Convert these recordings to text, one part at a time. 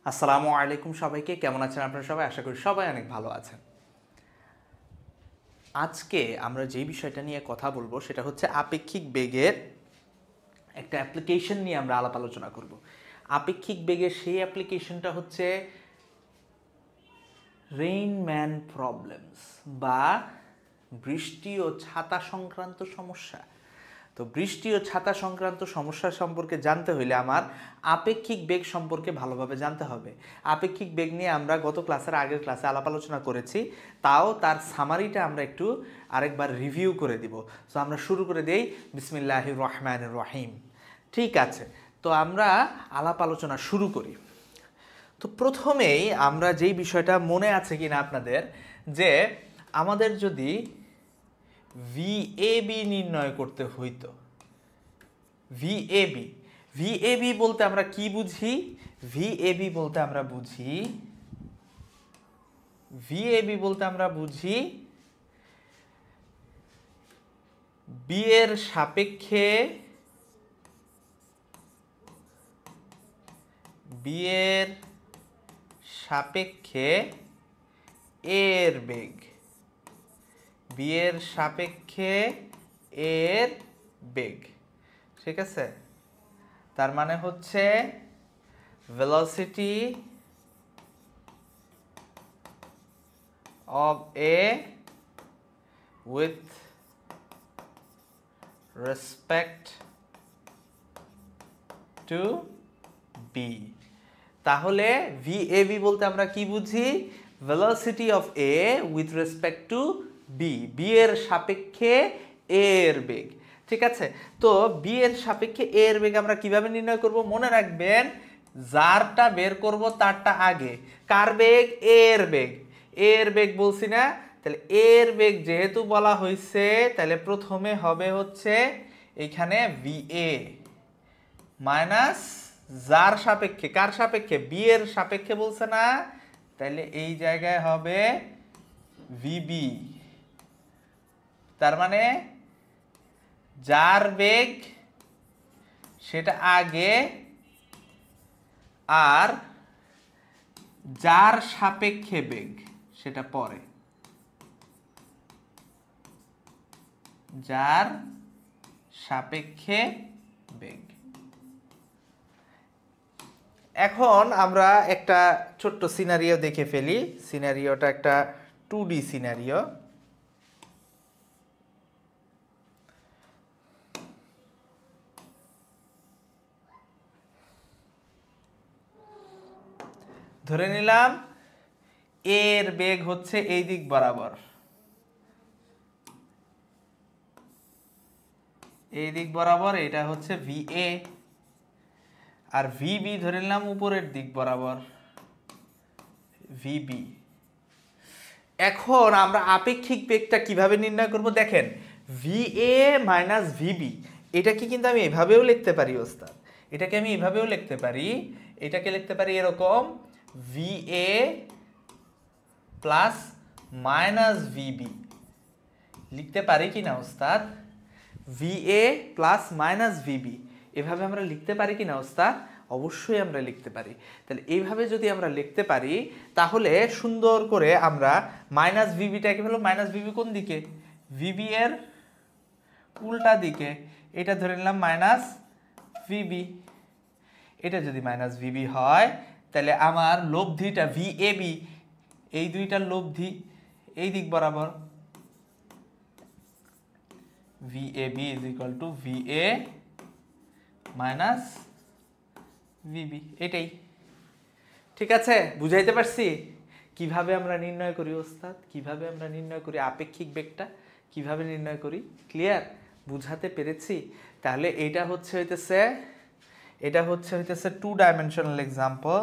আসসালামু আলাইকুম সবাইকে, কেমন আছেন আপনারা সবাই? আশা করি সবাই অনেক ভালো আছেন। আজকে আমরা যে বিষয়টা নিয়ে কথা বলবো সেটা হচ্ছে আপেক্ষিক বেগের একটা অ্যাপ্লিকেশন নিয়ে আমরা আলাপ আলোচনা করব। আপেক্ষিক বেগের সেই অ্যাপ্লিকেশনটা হচ্ছে রেইনম্যান প্রবলেমস বা বৃষ্টি ও ছাতা সংক্রান্ত সমস্যা। তো বৃষ্টি ও ছাতা সংক্রান্ত সমস্যা সম্পর্কে জানতে হইলে আমার আপেক্ষিক বেগ সম্পর্কে ভালোভাবে জানতে হবে। আপেক্ষিক বেগ নিয়ে আমরা গত আগের ক্লাসে আলাপ আলোচনা করেছি, তাও তার সামারিটা আমরা একটু আরেকবার রিভিউ করে দিব। তো আমরা শুরু করে দেই বিসমিল্লাহির রহমানির রহিম। ঠিক আছে, তো আমরা আলাপ আলোচনা শুরু করি। তো প্রথমেই আমরা যেই বিষয়টা মনে আছে কিনা আপনাদের, যে আমাদের যদি ভিএবি নির্ণয় করতে হইতো, ভিএবি ভিএবি বলতে আমরা কি বুঝি? ভিএবি বলতে আমরা বুঝি ভিএবি বলতে আমরা বুঝি বি এর সাপেক্ষে বি এর সাপেক্ষে এর বেগ, বি এর সাপেক্ষে এর বেগ। ঠিক আছে, তার মানে হচ্ছে velocity of A with respect to B। তাহলে VAB বলতে আমরা কি বুঝি? velocity of A with respect to B, B এর সাপেক্ষে A এর বেগ। ঠিক আছে, তো B এর সাপেক্ষে A এর বেগ আমরা কিভাবে নির্ণয় করব? মনে রাখবেন, যারটা বের করব তারটা আগে। কার বেগ? A এর বেগ। A এর বেগ বলছি না? তাহলে A এর বেগ যেহেতু বলা হয়েছে, তাহলে প্রথমে হবে হচ্ছে এখানে VA মাইনাস যার সাপেক্ষে, কার সাপেক্ষে? বি এর সাপেক্ষে বলছে না, তাহলে এই জায়গায় হবে ভিবি। তার মানে যার বেগ সেটা আগে আর যার সাপেক্ষে বেগ সেটা পরে। যার সাপেক্ষে বেগ। এখন আমরা একটা ছোট্ট সিনারিও দেখে ফেলি। সিনারিওটা একটা 2D সিনারিও। ধরে নিলাম এর বেগ হচ্ছে এই দিক বরাবর, এই দিক বরাবর, এটা হচ্ছে ভিএ। আর ভিবি ধরে নিলাম উপরের দিক বরাবর, ভিবি। এখন আমরা আপেক্ষিক বেগটা কিভাবে নির্ণয় করব? দেখেন, ভিএ মাইনাস ভিবি, এটাকে কিন্তু আমি এভাবেও লিখতে পারি ওস্তাদ। এটাকে আমি এভাবেও লিখতে পারি, এটাকে লিখতে পারি এরকম, ভিএ প্লাস মাইনাস ভিবি। লিখতে পারি কি না ওস্তাদ? ভিএ প্লাস মাইনাস ভিবি, এভাবে আমরা লিখতে পারি কি না ওস্তাদ? অবশ্যই আমরা লিখতে পারি। তাহলে এইভাবে যদি আমরা লিখতে পারি, তাহলে সুন্দর করে আমরা মাইনাস ভিবিটাকে হলো, মাইনাস ভিবি কোন দিকে? ভিবি এর উল্টা দিকে। এটা ধরে নিলাম মাইনাস ভিবি। এটা যদি মাইনাস ভিবি হয়, তাহলে আমার লব্ধিটা ভিএবি, এই দুইটার লব্ধি এই দিক বরাবর, VAB is equal to VA minus VB। এটাই ঠিক আছে, বুঝাইতে পারছি কিভাবে আমরা নির্ণয় করি ওস্তাদ? কিভাবে আমরা নির্ণয় করি আপেক্ষিক বেগটা, কিভাবে নির্ণয় করি? ক্লিয়ার? বুঝাতে পেরেছি? তাহলে এটা হইতেছে 2 dimensional example,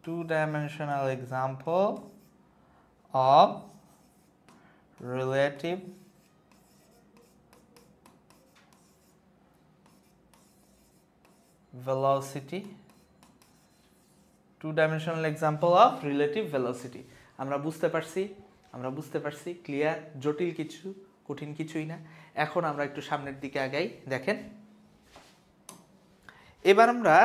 2 dimensional example of relative velocity, 2 dimensional example of relative velocity। আমরা বুঝতে পারছি, ক্লিয়ার? জটিল কিছু, কঠিন কিছুই না। এখন আমরা একটু সামনের দিকে আগাই। দেখেন, এবার আমরা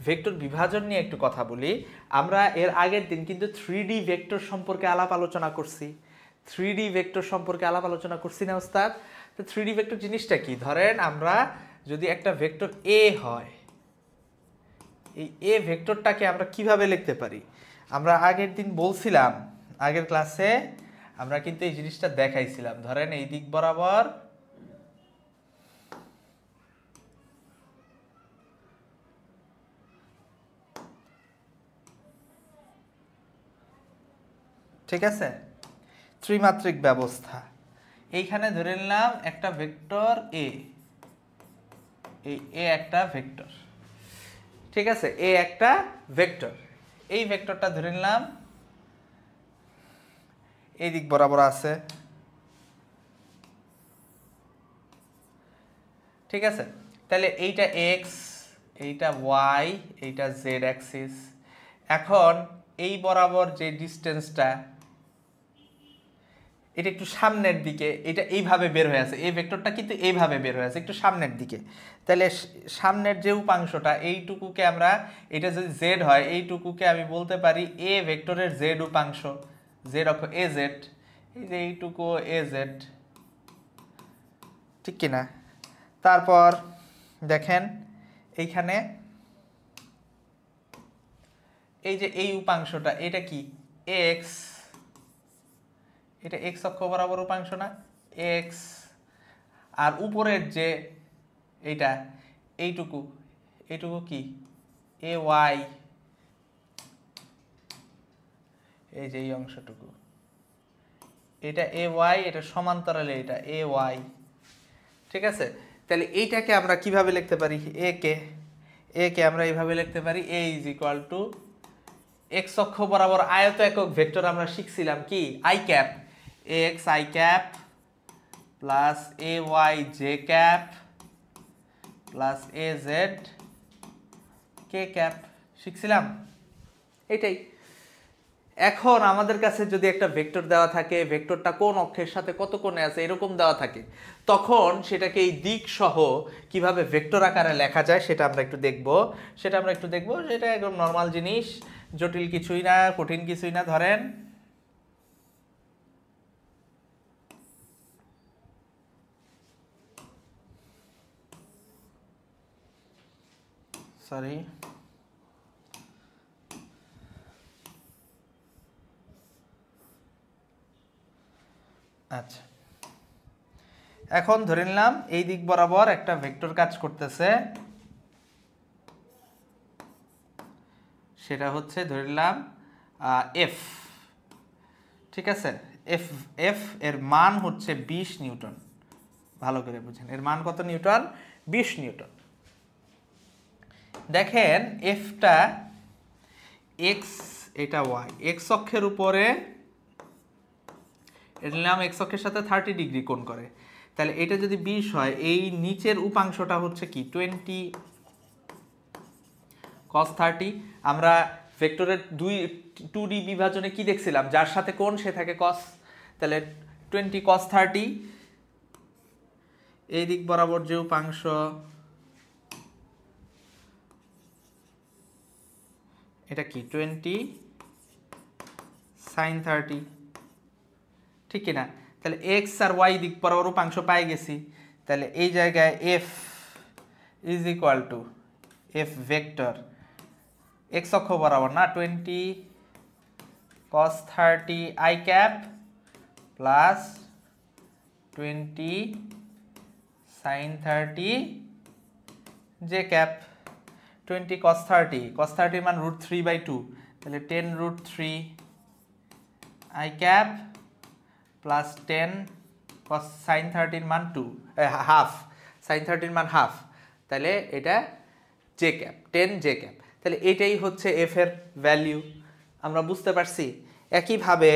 ভেক্টর বিভাজন নিয়ে একটু কথা বলি। আমরা এর আগের দিন কিন্তু 3D ভেক্টর সম্পর্কে আলাপ আলোচনা করছি। 3D ভেক্টর সম্পর্কে আলাপ আলোচনা করছি না ওস্তাদ? তো 3D ভেক্টর জিনিসটা কি? ধরেন আমরা যদি একটা ভেক্টর এ হয়, এই এ ভেক্টরটাকে আমরা কিভাবে লিখতে পারি? আমরা আগের দিন বলছিলাম, আগের ক্লাসে আমরা কিন্তু এই জিনিসটা দেখাইছিলাম। ধরেন এই দিক বরাবর ঠিক আছে, ত্রিমাত্রিক ব্যবস্থা। এইখানে ধরে নিলাম একটা ভেক্টর এ, এই এ একটা ভেক্টর, ঠিক আছে, এ একটা ভেক্টর। এই ভেক্টরটা ধরে নিলাম এই দিক বরাবর আছে, ঠিক আছে। তাহলে এইটা এক্স, এইটা ওয়াই, এইটা জেড অ্যাক্সিস। এখন এই বরাবর যে ডিস্টেন্সটা, এটা একটু সামনের দিকে, এটা এইভাবে বের হয়ে আছে, এই ভেক্টরটা কিন্তু এইভাবে বের হয়ে আছে একটু সামনের দিকে। তাহলে সামনের যে উপাংশটা, এইটুকুকে আমরা, এটা যদি জেড হয়, এইটুকুকে আমি বলতে পারি এ ভেক্টরের জেড উপাংশ, জেড অক্ষ এ জেড, এই যে এইটুকু এ জেড, ঠিক কিনা? তারপর দেখেন এইখানে এই যে এই উপাংশটা, এটা কি এক্স, এটা এক্স অক্ষ বরাবর উপাংশ না, এক্স। আর উপরের যে এইটা, এইটুকু, এইটুকু কি এ ওয়াই, এই যে এই অংশটুকু, এটা এ ওয়াই, এটা সমান্তরালে এটা এ ওয়াই, ঠিক আছে। তাহলে এইটাকে আমরা কিভাবে লিখতে পারি? এ কে আমরা এইভাবে লিখতে পারি, a is equal to x অক্ষ বরাবর আয়ত একক ভেক্টর আমরা শিখছিলাম কি, i cap, x i cap plus a y j cap plus a z k cap, শিখছিলাম এটাই। এখন আমাদের কাছে যদি একটা ভেক্টর দেওয়া থাকে, ভেক্টরটা কোন অক্ষের সাথে কত কোণে আছে এরকম দেওয়া থাকে, তখন সেটাকে এই দিক সহ কিভাবে ভেক্টর আকারে লেখা যায় সেটা আমরা একটু দেখব। সেটা একদম নর্মাল জিনিস, জটিল কিছুই না, কঠিন কিছুই না। ধরেন সরি, আচ্ছা, এখন ধরে নিলাম এই দিক বরাবর একটা ভেক্টর কাজ করতেছে, সেটা হচ্ছে ধরে নিলাম এফ, ঠিক আছে। এফ, এফ এর মান হচ্ছে 20 নিউটন। ভালো করে বুঝেন, এর মান কত নিউটন? 20 নিউটন। দেখেন এফটা এক্স, এটা ওয়াই, এক্স অক্ষের উপরে এটা নিলাম, এক্স অক্ষের সাথে 30 ডিগ্রি কোণ করে। তাহলে এটা যদি 20 হয়, এই নিচের উপাংশটা হচ্ছে কি 20 cos 30। আমরা ভেক্টরের 2D বিভাজনে কি দেখছিলাম, যার সাথে কোণ সে থাকে cos। তাহলে 20 cos 30, এই দিক বরাবর যে উপাংশ, এটা কি 20 sin 30, ঠিক কিনা? তাহলে এক্স আর ওয়াই দিক বরাবর উপাংশ পাই গেছি। তাহলে এই জায়গায় F is equal two F vector x অক্ষ বরাবর না, 20 cos 30 I cap plus 20 sin 30 J cap. 20 cos 30 মান √3/2, তাহলে 10√3 I cap plus 10 cos sin 30 মান 2 হাফ, sin 30 মান হাফ, তাহলে এটা জে ক্যাপ, 10 জে ক্যাপ। তাহলে এটাই হচ্ছে এফ এর ভ্যালিউ, আমরা বুঝতে পারছি। একইভাবে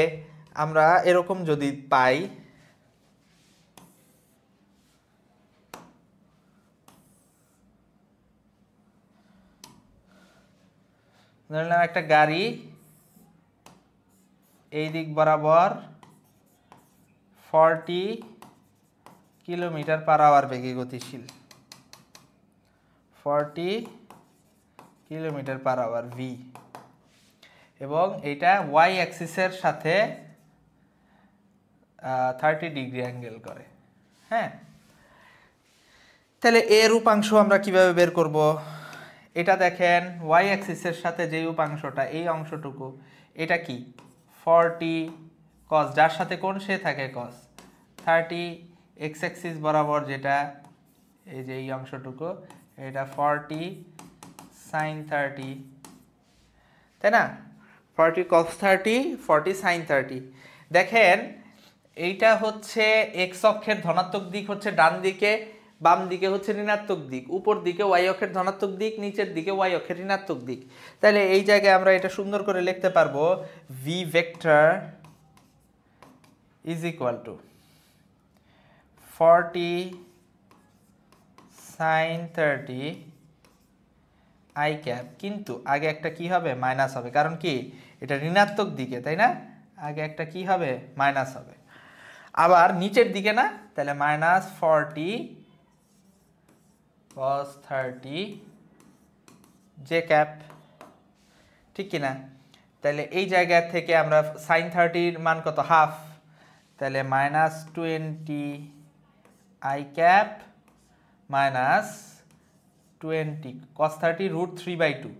আমরা এরকম যদি পাই, ধরলাম একটা গাড়ি এই দিক বরাবর 40 কিলোমিটার পার আওয়ার বেগে গতিশীল, 40 km/h v, এবং এটা y অ্যাক্সিসের সাথে 30 ডিগ্রি অ্যাঙ্গেল করে। হ্যাঁ, তাহলে এর উপাংশ আমরা কিভাবে বের করব? এটা দেখেন y অ্যাক্সিসের সাথে যে উপাংশটা, এই অংশটুকু, এটা কি 40 cos, যার সাথে কোণ সে থাকে cos, 30 x অ্যাক্সিস বরাবর যেটা এই যে এই অংশটুকু, এটা 40 sin 30, তাই না? 40 cos 30, 40 sin 30। দেখেন এইটা হচ্ছে x অক্ষের ধনাত্মক দিক হচ্ছে ডান দিকে, বাম দিকে হচ্ছে ঋণাত্মক দিক, উপর দিকে y অক্ষের ধনাত্মক দিক, নিচের দিকে y অক্ষের ঋণাত্মক দিক। তাহলে এই জায়গায় আমরা এটা সুন্দর করে লিখতে পারবো v vector is equal two 40 sin 30 i cap, কিন্তু আগে একটা কি হবে? মাইনাস হবে, কারণ কি এটা ঋণাত্মক দিকে, তাই না? আগে একটা কি হবে? মাইনাস হবে। আবার নিচের দিকে না, তাহলে মাইনাস 40 cos 30 j ক্যাপ, ঠিক কিনা? তাহলে এই জায়গা থেকে আমরা sin 30 এর মান কত? হাফ, তাহলে minus 20 i cap minus 20 cos 30 √3/2,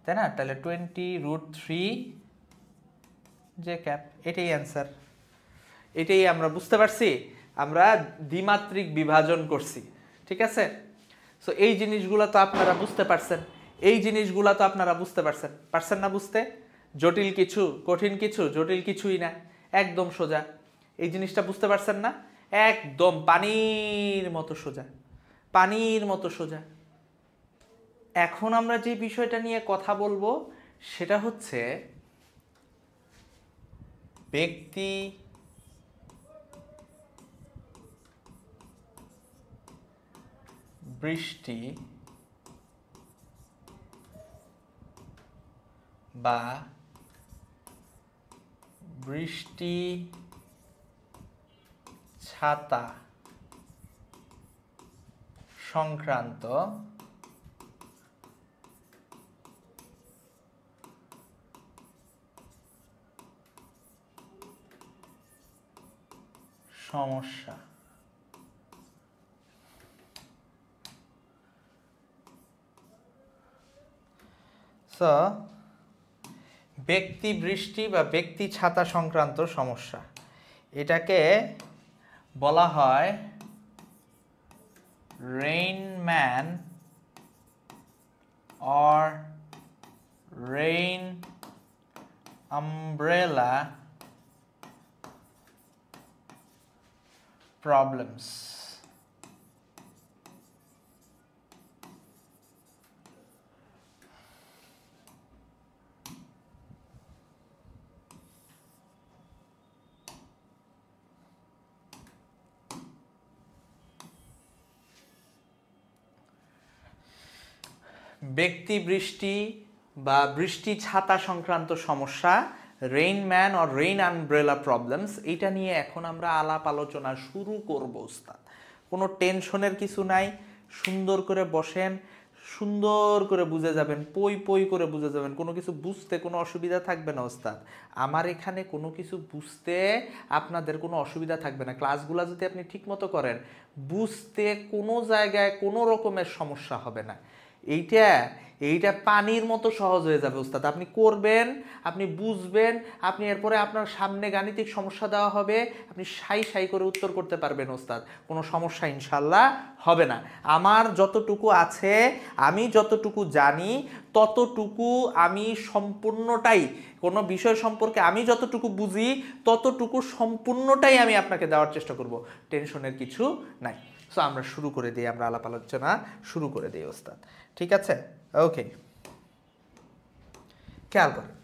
তাই না? তাহলে 20 √3 j ক্যাপ, এটাই অ্যান্সার। এটাই আমরা বুঝতে পারছি, আমরা দ্বিমাত্রিক বিভাজন করছি, ঠিক আছে? সো এই জিনিসগুলো তো আপনারা বুঝতে পারছেন, এই জিনিসগুলো তো আপনারা বুঝতে পারছেন না বুঝতে? জটিল কিছু, কঠিন কিছু, জটিল কিছুই না, একদম সোজা। এই জিনিসটা বুঝতে পারছেন না? একদম পানির মতো সোজা, পানির মতো সোজা। এখন আমরা যে বিষয়টা নিয়ে কথা বলবো সেটা হচ্ছে ব্যক্তি বৃষ্টি বা বৃষ্টি ছাতা সংক্রান্ত সমস্যা। সো ব্যক্তি বৃষ্টি বা ব্যক্তি ছাতা সংক্রান্ত সমস্যা, এটাকে বলা হয় Rain Man or rain umbrella problems। ব্যক্তি বৃষ্টি বা বৃষ্টি ছাতা সংক্রান্ত সমস্যা, Rain Man or rain umbrella problems, এইটা নিয়ে এখন আমরা আলাপ আলোচনা শুরু করব ওস্তাদ। কোনো টেনশনের কিছু নাই, সুন্দর করে বসেন, সুন্দর করে বুঝে যাবেন, পই পই করে বুঝে যাবেন, কোনো কিছু বুঝতে কোনো অসুবিধা থাকবে না ওস্তাদ। আমার এখানে কোনো কিছু বুঝতে আপনাদের কোনো অসুবিধা থাকবে না। ক্লাসগুলো যদি আপনি ঠিকমতো করেন, বুঝতে কোনো জায়গায় কোনো রকমের সমস্যা হবে না। এইটা পানির মতো সহজ হয়ে যাবে ওস্তাদ। আপনি করবেন, আপনি বুঝবেন, আপনি এরপরে আপনার সামনে গাণিতিক সমস্যা দেওয়া হবে, আপনি সাই সাই করে উত্তর করতে পারবেন ওস্তাদ। কোনো সমস্যা ইনশাল্লাহ হবে না। আমার যতটুকু আছে, আমি যতটুকু জানি ততটুকু আমি সম্পূর্ণটাই, কোনো বিষয় সম্পর্কে আমি যতটুকু বুঝি ততটুকু সম্পূর্ণটাই আমি আপনাকে দেওয়ার চেষ্টা করব। টেনশনের কিছু নাই। সো আমরা শুরু করে দিই, আমরা আলাপ আলোচনা শুরু করে দিই ওস্তাদ, ঠিক আছে? ওকে, খেয়াল করেন।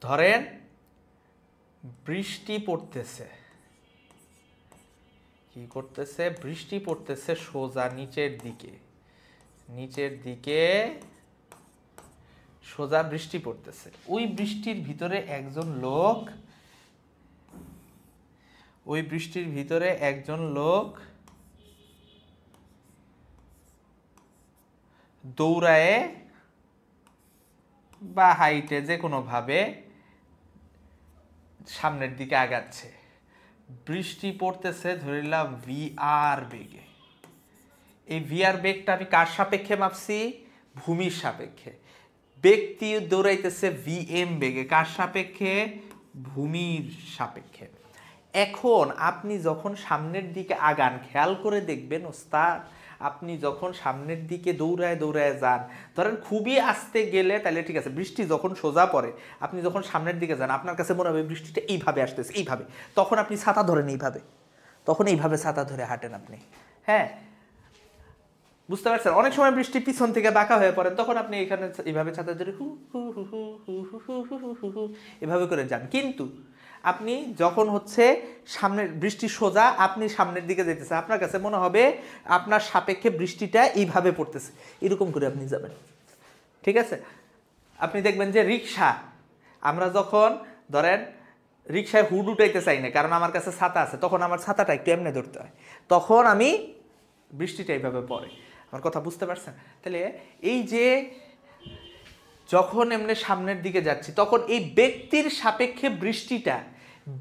ধরেন বৃষ্টি পড়তেছে, কি করতেছে? বৃষ্টি পড়তেছে সোজা নিচের দিকে, নিচের দিকে সোজা বৃষ্টি পড়তেছে। ওই বৃষ্টির ভিতরে একজন লোক, ওই বৃষ্টির ভিতরে একজন লোক দৌড়ায় বা হাইটে যে কোনোভাবে সামনের দিকে আগাচ্ছে, বৃষ্টি পড়তেছে ধরে নিলাম ভিআর বেগে। এই ভিআর বেগটা আমি কার সাপেক্ষে মাপছি? ভূমির সাপেক্ষে। ব্যক্তি দৌড়াইতেছে ভিএম বেগে, কার সাপেক্ষে? ভূমির সাপেক্ষে। এখন আপনি যখন সামনের দিকে আগান, খেয়াল করে দেখবেন ওস্তাদ, আপনি যখন সামনের দিকে দৌড়ায় দৌড়ায় যান, ধরেন খুবই আস্তে গেলে তাহলে ঠিক আছে, বৃষ্টি যখন সোজা পড়ে, আপনি যখন সামনের দিকে যান আপনার কাছে মনে হবে বৃষ্টিটা এইভাবে আসতেছে, এইভাবে, তখন আপনি ছাতা ধরেন এইভাবে, তখন এইভাবে ছাতা ধরে হাঁটেন আপনি। হ্যাঁ, বুঝতে পারছেন? অনেক সময় বৃষ্টি পিছন থেকে বাঁকা হয়ে পড়ে, তখন আপনি এখানে এইভাবে ছাতা ধরে হু হু হু হু হু হু হু হু হু হু এভাবে করে যান। কিন্তু আপনি যখন হচ্ছে সামনের বৃষ্টি সোজা, আপনি সামনের দিকে যেতেছে, আপনার কাছে মনে হবে আপনার সাপেক্ষে বৃষ্টিটা এইভাবে পড়তেছে, এরকম করে আপনি যাবেন। ঠিক আছে? আপনি দেখবেন যে রিক্সা, আমরা যখন ধরেন রিক্সায় হুড উঠাইতে চাই না, কারণ আমার কাছে ছাতা আছে, তখন আমার ছাতাটা একটু এমনি ধরতে হয়, তখন আমি বৃষ্টিটা এইভাবে পড়ে। আমার কথা বুঝতে পারছেন? তাহলে এই যে যখন এমনি সামনের দিকে যাচ্ছি, তখন এই ব্যক্তির সাপেক্ষে বৃষ্টিটা,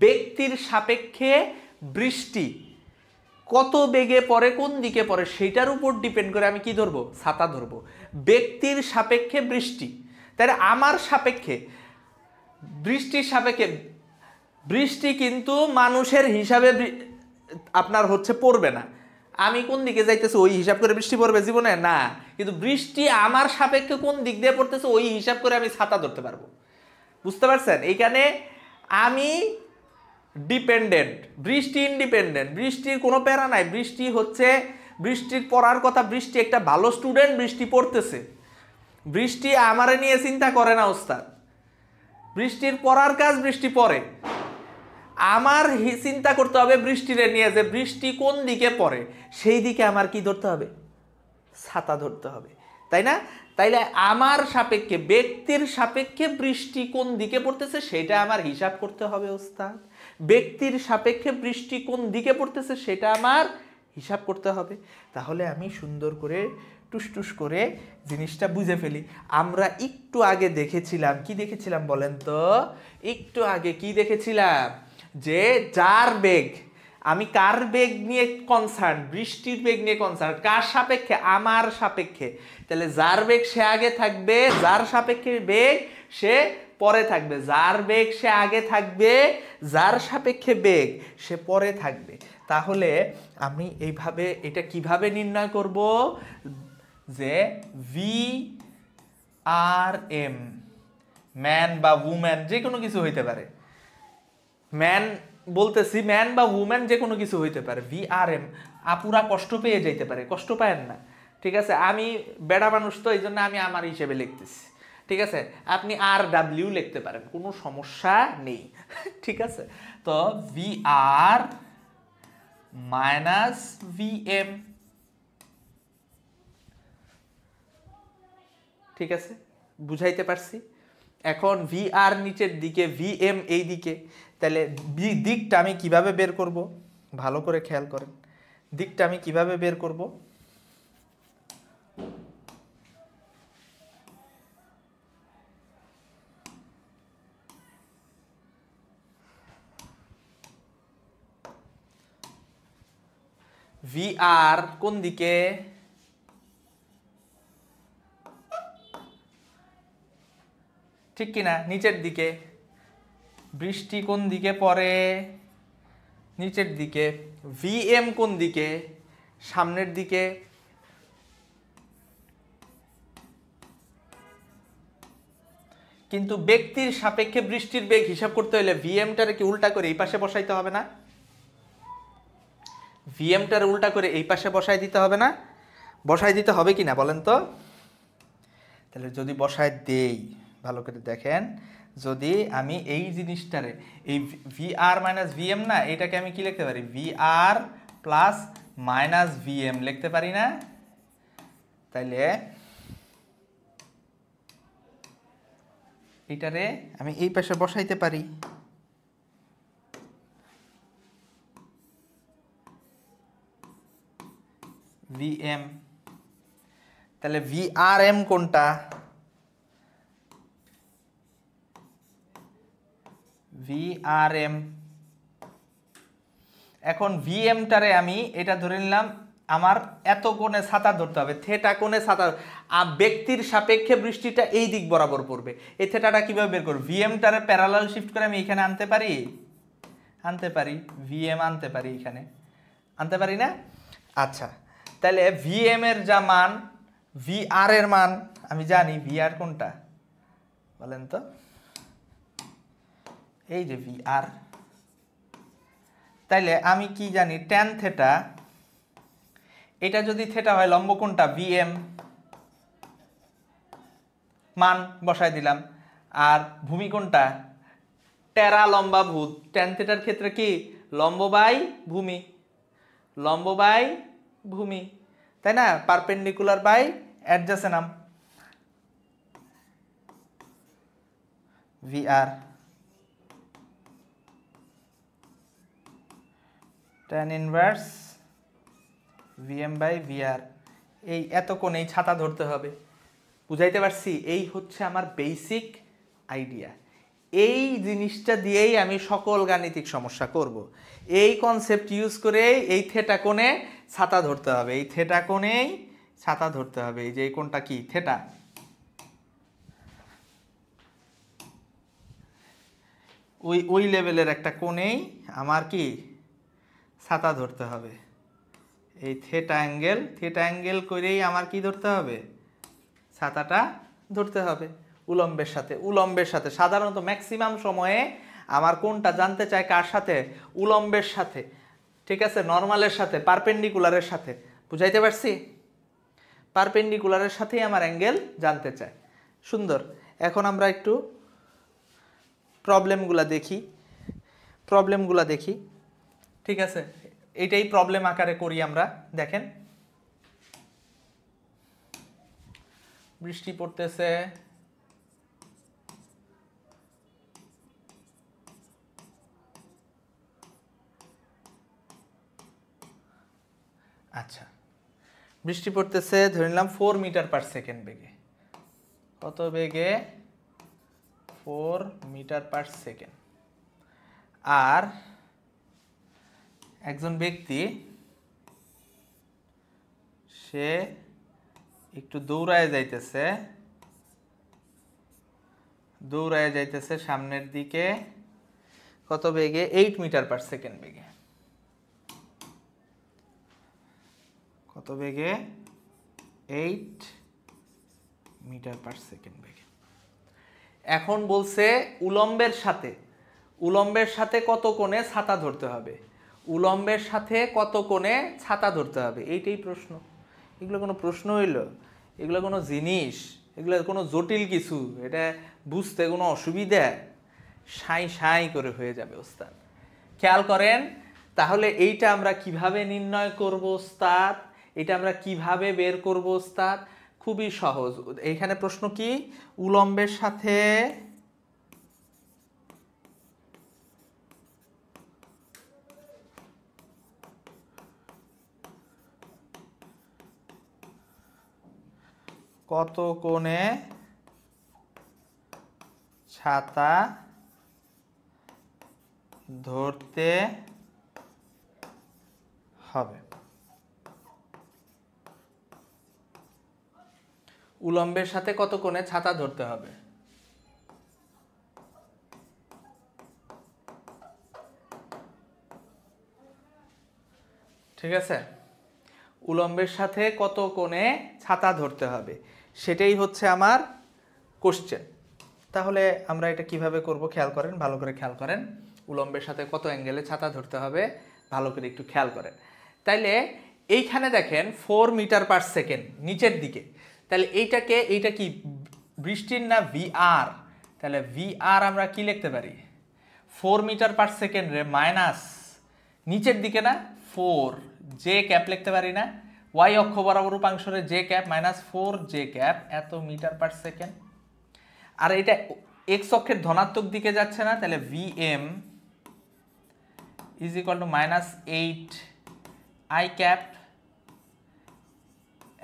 ব্যক্তির সাপেক্ষে বৃষ্টি কত বেগে পড়ে, কোন দিকে পড়ে, সেটার উপর ডিপেন্ড করে আমি কি ধরবো? ছাতা ধরবো। ব্যক্তির সাপেক্ষে বৃষ্টি, তাহলে আমার সাপেক্ষে, বৃষ্টির সাপেক্ষে, বৃষ্টি কিন্তু মানুষের হিসাবে আপনার হচ্ছে পড়বে না। আমি কোন দিকে যাইতেছি ওই হিসাব করে বৃষ্টি পড়বে জীবনে না, কিন্তু বৃষ্টি আমার সাপেক্ষে কোন দিক দিয়ে পড়তেছে ওই হিসাব করে আমি ছাতা ধরতে পারবো। বুঝতে পারছেন? এইখানে আমি ডিপেন্ডেন্ট, বৃষ্টি ইন্ডিপেন্ডেন্ট, বৃষ্টির কোনো প্যারা নাই। বৃষ্টি হচ্ছে বৃষ্টির পড়ার কথা, বৃষ্টি একটা ভালো স্টুডেন্ট, বৃষ্টি পড়তেছে, বৃষ্টি আমারে নিয়ে চিন্তা করে না ওস্তাদ, বৃষ্টির পড়ার কাজ বৃষ্টি পড়ে। আমার চিন্তা করতে হবে বৃষ্টিরে নিয়ে, যে বৃষ্টি কোন দিকে পড়ে সেই দিকে আমার কি ধরতে হবে? ছাতা ধরতে হবে, তাই না? তাইলে আমার সাপেক্ষে, ব্যক্তির সাপেক্ষে বৃষ্টি কোন দিকে পড়তেছে সেটা আমার হিসাব করতে হবে ওস্তাদ। ব্যক্তির সাপেক্ষে বৃষ্টি কোন দিকে পড়তেছে সেটা আমার হিসাব করতে হবে। তাহলে আমি সুন্দর করে টুসটুস করে জিনিসটা বুঝে ফেলি। আমরা একটু আগে দেখেছিলাম, কি দেখেছিলাম বলেন তো? একটু আগে কি দেখেছিলাম? যে যার বেগ, আমি কার বেগ নিয়ে কনসার্ন? বৃষ্টির বেগ নিয়ে কনসার্ন। কার সাপেক্ষে? আমার সাপেক্ষে। তাহলে যার বেগ সে আগে থাকবে, যার সাপেক্ষে বেগ সে পরে থাকবে। যার বেগ সে আগে থাকবে, যার সাপেক্ষে বেগ সে পরে থাকবে। তাহলে আমি এইভাবে এটা কিভাবে নির্ণয় করব? যে ভি আর এম, ম্যান বা উম্যান যে কোনো কিছু হইতে পারে, ম্যান বলতেছি, ম্যান বা উম্যান যে কোনো কিছু হইতে পারে, ভি আর এম। আপুরা কষ্ট পেয়ে যাইতে পারে, কষ্ট পায়েন না, ঠিক আছে? আমি বেড়া মানুষ তো, এই জন্য আমি আমার হিসেবে লিখতেছি, ঠিক আছে? আপনি আর ডাব্লিউ লিখতে পারেন, কোনো সমস্যা নেই, ঠিক আছে? তো V R minus V M, ঠিক আছে? বুঝাইতে পারছি? এখন ভি আর নিচের দিকে, ভি এম এই দিকে, তাহলে দিকটা আমি কিভাবে বের করব? ভালো করে খেয়াল করেন, দিকটা আমি কিভাবে বের করব? ভি আর কোন দিকে? ঠিক কিনা? নিচের দিকে। বৃষ্টি কোন দিকে পড়ে? নিচের দিকে। ভি এম কোন দিকে? সামনের দিকে। কিন্তু ব্যক্তির সাপেক্ষে বৃষ্টির বেগ হিসাব করতে হলে ভিএমটারে কি উল্টা করে এই পাশে বসাইতে হবে না? ভিএমটারে উল্টা করে এই পাশে বসাই দিতে হবে না? বসাই দিতে হবে কি না বলেন তো? তাহলে যদি বসায় দেই, ভালো করে দেখেন, যদি আমি এই জিনিসটারে, এই ভি আর মাইনাস ভিএম না, এটাকে আমি কি লিখতে পারি? ভি আর প্লাস মাইনাস ভিএম লিখতে পারি না? তাইলে এটারে আমি এই পাশে বসাইতে পারি। ভিএম, তাহলে VRM কোনটা? VRM। এখন VMটারে আমি এটা ধরে নিলাম আমার এত কোণে ছাতা ধরতে হবে, থেটা কোণে ছাতা, ব্যক্তির সাপেক্ষে বৃষ্টিটা এই দিক বরাবর পড়বে। এই থেটাটা কিভাবে বের করব? VMটারে প্যারালাল শিফট করে আমি এখানে আনতে পারি, আনতে পারি, VM আনতে পারি, এখানে আনতে পারি না? আচ্ছা, তাহলে VM এর যা মান, VR এর মান আমি জানি। VR কোনটা বলেন তো? এই যে VR। তাইলে আমি কি জানি? ট্যান থেটা, এটা যদি থেটা হয় লম্ব কোনটা? VM, মান বসাই দিলাম। আর ভূমি কোনটা? টেরা লম্বা ভূত। ট্যান থেটার ক্ষেত্রে কি? লম্ব বাই ভূমি, লম্ব বাই ভূমি, তাই না? Perpendicular by adjacent, VR। tan inverse VM by VR। এই এত কোণেই ছাতা ধরতে হবে। বুঝাইতে পারছি? এই হচ্ছে আমার বেসিক আইডিয়া। এই জিনিসটা দিয়েই আমি সকল গাণিতিক সমস্যা করব। এই কনসেপ্ট ইউজ করেই এই থেটা কোণে ছাতা ধরতে হবে, এই থেটা কোণেই ছাতা ধরতে হবে। এই যে এই কোণটা কি? থেটা। ওই লেভেলের একটা কোণেই আমার কি ছাতা ধরতে হবে। এই থেটা অ্যাঙ্গেল করেই আমার কি ধরতে হবে? ছাতাটা ধরতে হবে উলম্বের সাথে। উলম্বের সাথে সাধারণত ম্যাক্সিমাম সময়ে আমার কোনটা জানতে চায়? কার সাথে? উলম্বের সাথে, ঠিক আছে? নর্মালের সাথে, পারপেন্ডিকুলারের সাথে। বুঝাইতে পারছি? পারপেন্ডিকুলারের সাথেই আমার অ্যাঙ্গেল জানতে চায়। সুন্দর। এখন আমরা একটু প্রবলেমগুলা দেখি, ঠিক আছে? এইটাই প্রবলেম আকারে করি আমরা। দেখেন, বৃষ্টি পড়তেছে, আচ্ছা, বৃষ্টি পড়তেছে ধরে নিলাম 4 মিটার পার সেকেন্ড বেগে। কত বেগে? 4 মিটার পার সেকেন্ড। আর একজন ব্যক্তি সে একটু দৌড়ায় যাইতেছে সামনের দিকে। কত বেগে? 8 মিটার পার সেকেন্ড বেগে। কত বেগে? 8 মিটার পার সেকেন্ড বেগে। এখন বলছে উলম্বের সাথে কত কোণে ছাতা ধরতে হবে। উলম্বের সাথে কত কোণে ছাতা ধরতে হবে, এইটাই প্রশ্ন। এগুলো কোনো প্রশ্ন হইল? এগুলো কোনো জিনিস? এগুলো কোনো জটিল কিছু? এটা বুঝতে কোনো অসুবিধা? সাই করে হয়ে যাবে ওস্তাদ। খেয়াল করেন, তাহলে এইটা আমরা কিভাবে নির্ণয় করব ওস্তাদ? এটা আমরা কিভাবে বের করব ওস্তাদ? খুবই সহজ। এইখানে প্রশ্ন কি? উলম্বের সাথে কত কোণে ছাতা ধরতে হবে। উলম্বের সাথে কত কোণে ছাতা ধরতে হবে। ঠিক আছে? উলম্বের সাথে কত কোণে ছাতা ধরতে হবে, সেটাই হচ্ছে আমার কোশ্চেন। তাহলে আমরা এটা কিভাবে করব খেয়াল করেন, ভালো করে খেয়াল করেন। উলম্বের সাথে কত অ্যাঙ্গেলে ছাতা ধরতে হবে ভালো করে একটু খেয়াল করেন। তাইলে এইখানে দেখেন 4 মিটার পার সেকেন্ড নিচের দিকে। তাহলে এইটা কি বৃষ্টির না VR? তাহলে VR আমরা কি লিখতে পারি? 4 মিটার পার সেকেন্ড রে মাইনাস নিচের দিকে না 4 জে ক্যাপ লিখতে পারি না? ওয়াই অক্ষ বরাবর উপাংশরে j cap minus 4 j cap এত মিটার পার সেকেন্ড। আর এটা এক্স অক্ষের ধনাত্মক দিকে যাচ্ছে না, তাহলে VM is equal to minus 8 i cap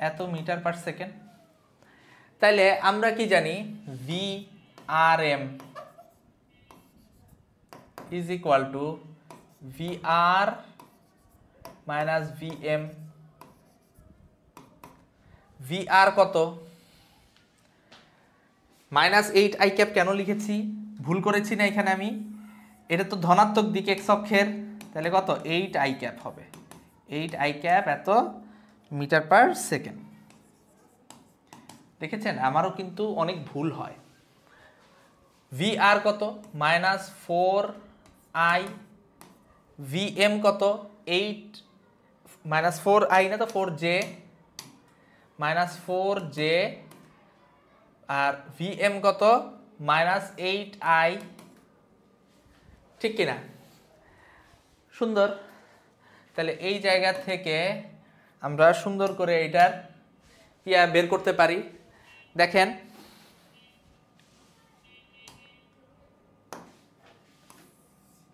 এত মিটার পার সেকেন্ড। তাইলে আমরা কি জানি V R M is equal to V R minus V M. V R কত? -8i ক্যাপ কেন লিখেছি? ভুল করেছি না এখানে আমি? এটা তো ধনাত্মক দিক এক্স অক্ষের, তাহলে কত? 8i ক্যাপ হবে। 8i ক্যাপ এত মিটার পার সেকেন্ড। দেখেছেন আমারও কিন্তু অনেক ভুল হয়। ভি আর কত? -4i। ভি এম কত? 8 -4i না তো 4j, -4j। আর ভি এম কত? -8i। ঠিক কিনা? সুন্দর। তাহলে এই জায়গা থেকে আমরা সুন্দর করে এইটার ইয়া বের করতে পারি। দেখেন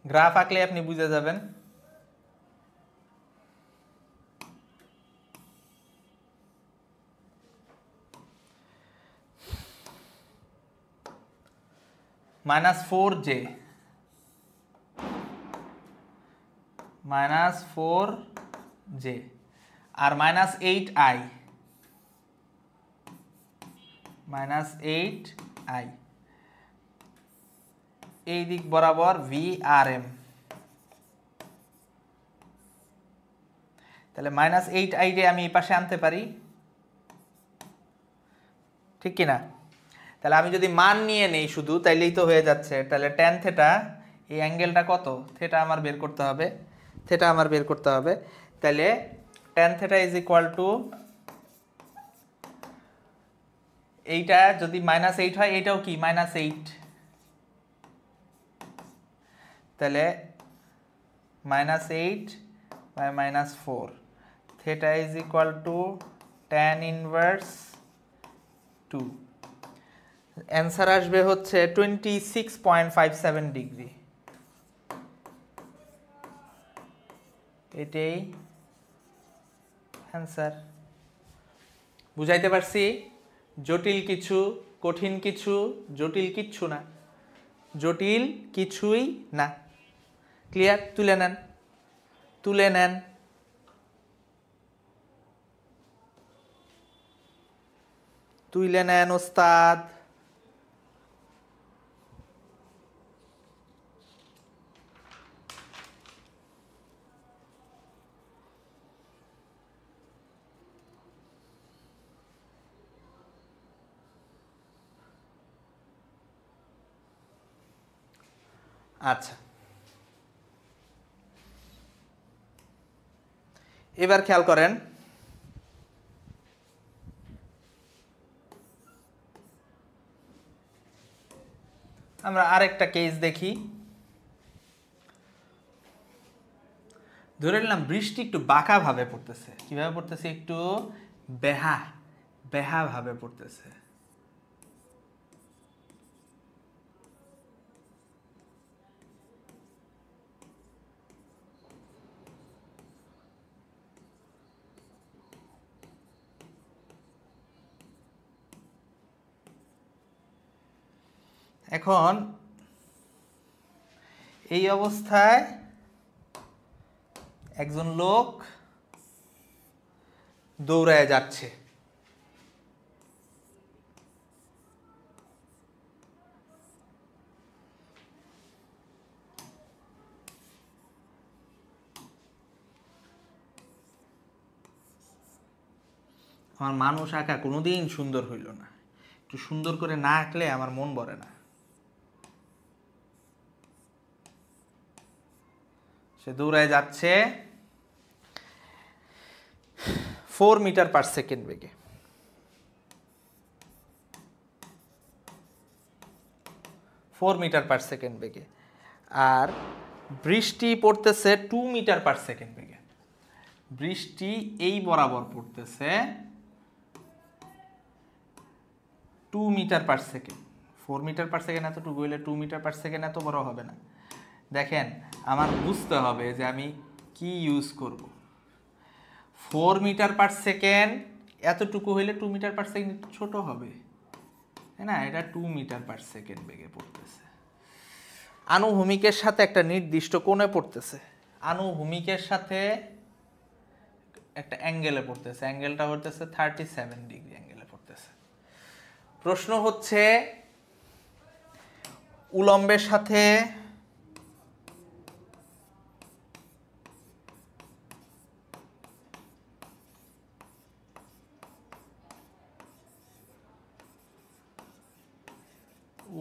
গ্রাফ আঁকলে আপনি বুঝে যাবেন। -4j আর -8i এই দিক বরাবর ভি আর এম। তাহলে -8i রে আমি এই পাশে আনতে পারি, ঠিক কিনা? তাহলে আমি যদি মান নিয়ে নেই শুধু, তাইলেই তো হয়ে যাচ্ছে। তাহলে ট্যান থেটা, এই অ্যাঙ্গেলটা কত? থেটা আমার বের করতে হবে, তাহলে tan theta is equal to, এইটা যদি -8 হয় এইটাও কি -8, তাহলে -8 by -4 theta is equal to tan inverse 2। Answer আসবে হচ্ছে 26.57 ডিগ্রি। এটাই অ্যান্সার। বুঝাইতে পারছি? জটিল কিছু, কঠিন কিছু, জটিল কিচ্ছু না, জটিল কিছুই না। ক্লিয়ার? তুলে নেন। ওস্তাদ। আচ্ছা, এবার খেয়াল করেন, আমরা আরেকটা কেস দেখি। ধরে নিলাম বৃষ্টি একটু বাঁকা ভাবে পড়তেছে। কিভাবে পড়তেছে? একটু বেহা ভাবে পড়তেছে। এখন এই অবস্থায় একজন লোক দৌড়ায় যাচ্ছে। আমার মানুষ আঁকা কোনোদিন সুন্দর হইল না। একটু সুন্দর করে না আঁকলে আমার মন ভরে না। সে দৌড়ায় যাচ্ছে 4 মিটার পার সেকেন্ড বেগে। আর বৃষ্টি পড়তেছে 2 মিটার পার সেকেন্ড বেগে। বৃষ্টি এই বরাবর পড়তেছে 2 metre per second. 4 metre per second এতটুকু হইলে 2 মিটার পার সেকেন্ড এত বড় হবে না। দেখেন আমার বুঝতে হবে যে আমি কি ইউজ করব। 4 মিটার পার সেকেন্ড এতটুকু হইলে 2 মিটার পার সেকেন্ড ছোট হবে। তাই না? এটা 2 মিটার পার সেকেন্ড বেগে পড়তেছে, আনুভূমিকের সাথে একটা নির্দিষ্ট কোণে পড়তেছে, আনুভূমিকের সাথে একটা অ্যাঙ্গেলে পড়তেছে, অ্যাঙ্গেলটা হতেছে 37 ডিগ্রি অ্যাঙ্গেলে পড়তেছে। প্রশ্ন হচ্ছে উলম্বের সাথে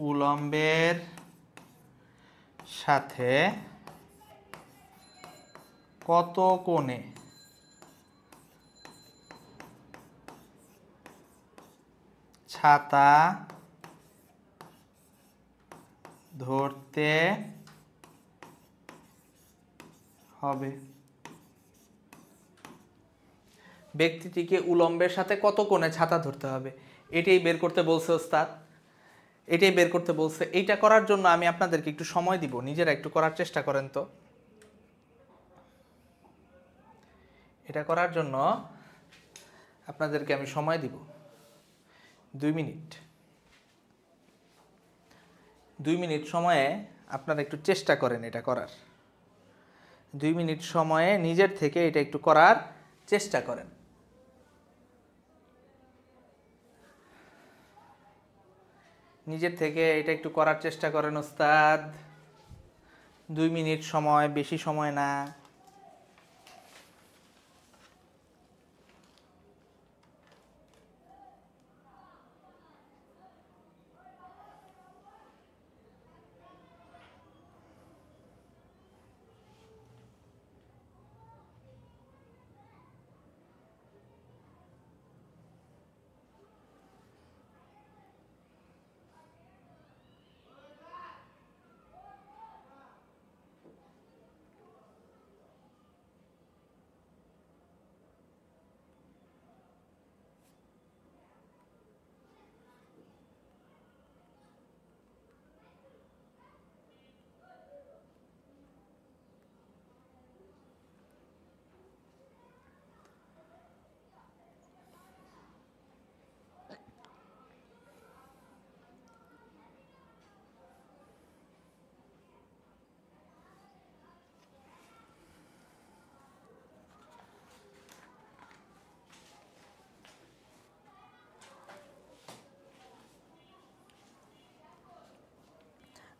উলম্বের সাথে কত কোণে ছাতা ধরতে হবে? ব্যক্তিটিকে উলম্বের সাথে কত কোণে ছাতা ধরতে হবে এটাই বের করতে বলছে ওস্তাদ, এটাই বের করতে বলছে। এইটা করার জন্য আমি আপনাদেরকে একটু সময় দিব, নিজেরা একটু করার চেষ্টা করেন তো। এটা করার জন্য আপনাদেরকে আমি সময় দিব 2 মিনিট। 2 মিনিট সময়ে আপনারা একটু চেষ্টা করেন এটা করার। 2 মিনিট সময়ে নিজের থেকে এটা একটু করার চেষ্টা করেন। নিজের থেকে এটা একটু করার চেষ্টা করেন ওস্তাদ। 2 মিনিট সময়, বেশি সময় না।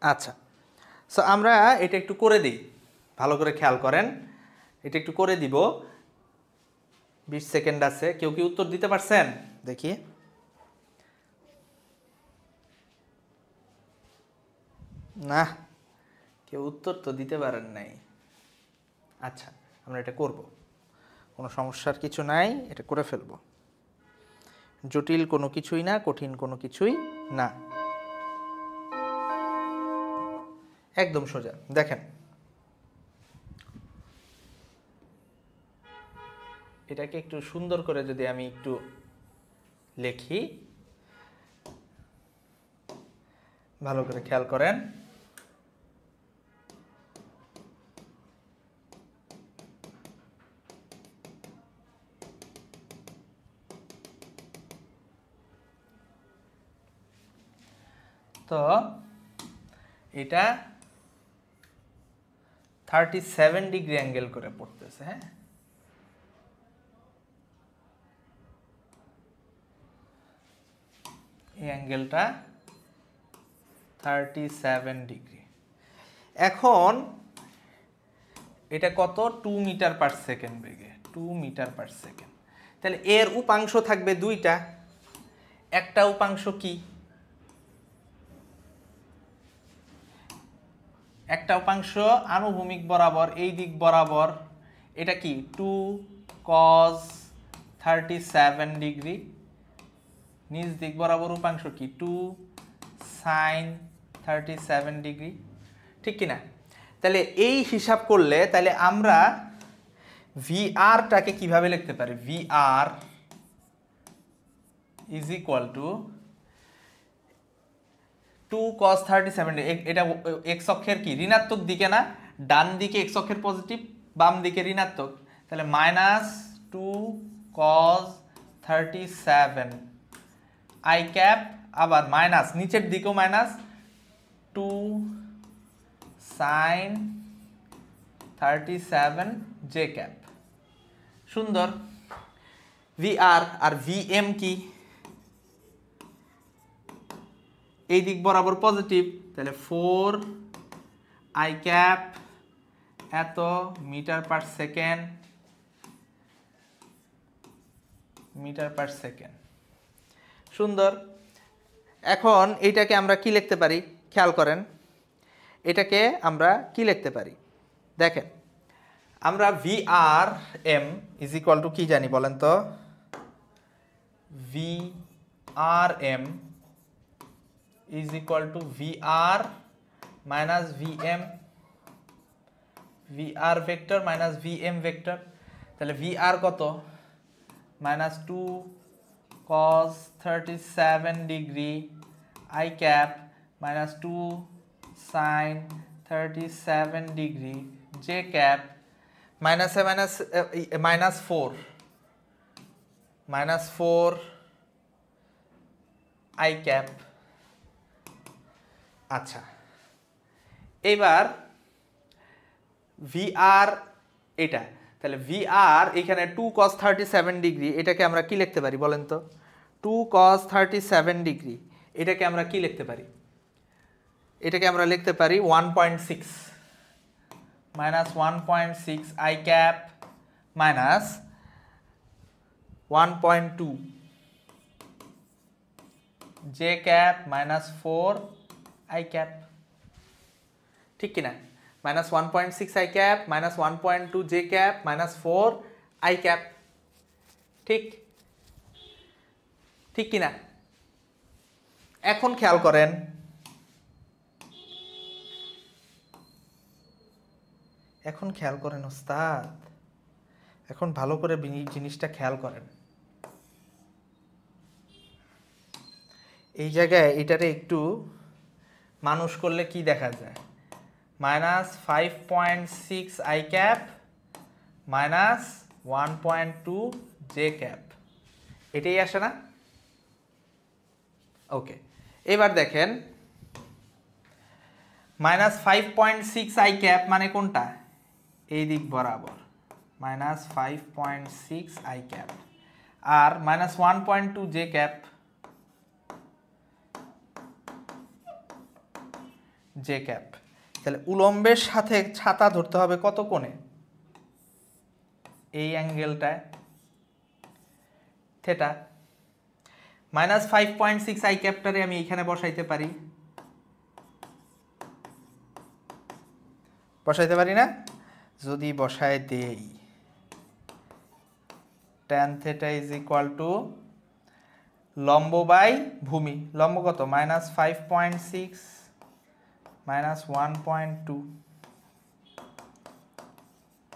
আচ্ছা, সো আমরা এটা একটু করে দিই, ভালো করে খেয়াল করেন। এটা একটু করে দিব, 20 সেকেন্ড আছে। কেউ কি উত্তর দিতে পারছেন? দেখি। না, কেউ উত্তর তো দিতে পারেন নাই। আচ্ছা, আমরা এটা করব, কোনো সমস্যার কিছু নাই, এটা করে ফেলব। জটিল কোনো কিছুই না, কঠিন কোনো কিছুই না, একদম সোজা। দেখেন, এটাকে একটু সুন্দর করে যদি আমি একটু লিখি, ভালো করে খেয়াল করেন। তো এটা 37 ডিগ্রি অ্যাঙ্গেল করে পড়তেছে। হ্যাঁ, এই অ্যাঙ্গেলটা 37 ডিগ্রি। এখন এটা কত? 2 মিটার পার সেকেন্ড বেগে, 2 মিটার পার সেকেন্ড। তাহলে এর উপাংশ থাকবে দুইটা। একটা উপাংশ কি? একটা উপাংশ আনুভূমিক বরাবর, এই দিক বরাবর, এটা কি 2 cos 37 ডিগ্রি। নিজ দিক বরাবর উপাংশ কি 2 sin 37 ডিগ্রি, ঠিক কিনা? তাহলে এই হিসাব করলে তাহলে আমরা ভিআরটাকে কিভাবে লিখতে পারি? VR is equal two 2 cos 37। এটা এক্স অক্ষের কি ঋণাত্মক দিকে না, ডান দিকে এক্স অক্ষের পজিটিভ, বাম দিকে ঋণাত্মক। তাহলে -2 cos 37 আই ক্যাপ আবার মাইনাস, নিচের দিকেও মাইনাস 2 sin 37 j ক্যাপ। সুন্দর। VR আর VM কি? এই দিক বরাবর পজিটিভ, তাহলে 4 I ক্যাপ এত মিটার পার সেকেন্ড, সুন্দর। এখন এইটাকে আমরা কি লিখতে পারি খেয়াল করেন, এটাকে আমরা কি লিখতে পারি দেখেন, আমরা VRM ইজ ইকুয়াল টু কি জানি বলেন তো, VRM is equal two VR minus VM, VR vector minus VM vector. তাহলে VR কত, minus 2 cos 37 degree I cap minus 2 sin 37 degree j cap, মাইনাসে মাইনাস মাইনাস 4 I ক্যাপ। আচ্ছা, এবার VR এটা, তাহলে VR এখানে 2 cos 37 ডিগ্রি, এটাকে আমরা কি লিখতে পারি বলেন তো, 2 cos 37 ডিগ্রি এটাকে আমরা কি লিখতে পারি, এটাকে আমরা লিখতে পারি 1.6 minus 1.6 I cap minus 1.2 j cap minus 4 I cap, ঠিক কিনা, minus 1.6 I cap minus 1.2 j cap minus 4 I cap, ঠিক ঠিক কিনা। এখন খেয়াল করেন, ওস্তাদ, এখন ভালো করে জিনিসটা খেয়াল করেন। এই জায়গায় এটারে একটু মানুষ করলে কি দেখা যায়, minus 5.6 I cap minus 1.2 j cap, এটাই আসে না? ওকে, এবার দেখেন মাইনাস 5.6 I ক্যাপ মানে কোনটা, এই দিক বরাবর মাইনাস 5.6 I ক্যাপ আর মাইনাস 1.2 j ক্যাপ, তাহলে উলম্বের সাথে ছাতা ধরতে হবে কত কোণে, এই অ্যাঙ্গেলটায় থেটা, মাইনাস 5.6 I ক্যাপটারে আমি এখানে বসাইতে পারি না, যদি বসায় দেই tan theta is equal to লম্ব বাই ভূমি, লম্ব কত, minus 5.6 minus 1.2